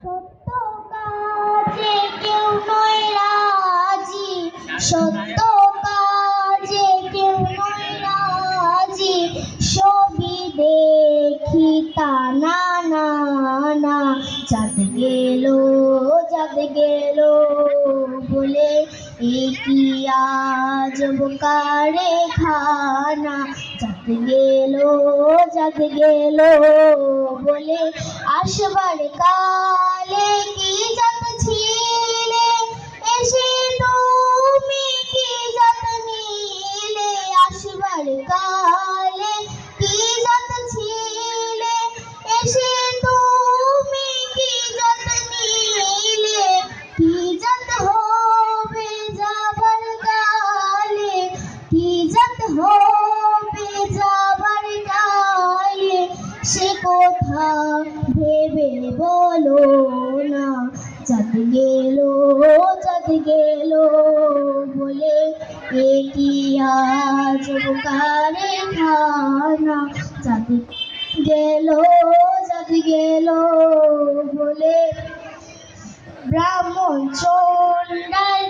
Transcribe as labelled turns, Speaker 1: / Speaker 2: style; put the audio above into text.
Speaker 1: সত্য কাজে কেউ নয় রাজি, সত্য কাজে কেউ নয় রাজি, সবই দেখি তা না না না। চাঁদ গেল বলে এ কি আজব কারখানা। চাঁদ গেল বলে আসবার কালে কি জাত ছিলে, এসে তুমি কি জাত নিলে। আসবার কালে কি জাত ছিলে, এসে তুমি কি জাত নিলে। কি জাত হবে যাবার কালে, কি জাত হবে যাবার কালে, সে কথা ভেবে বলো না। চাঁদ গেল বলে এ কি আজব কারখানা। চাঁদ গেল বলে ব্রাহ্মণ চন্ডাল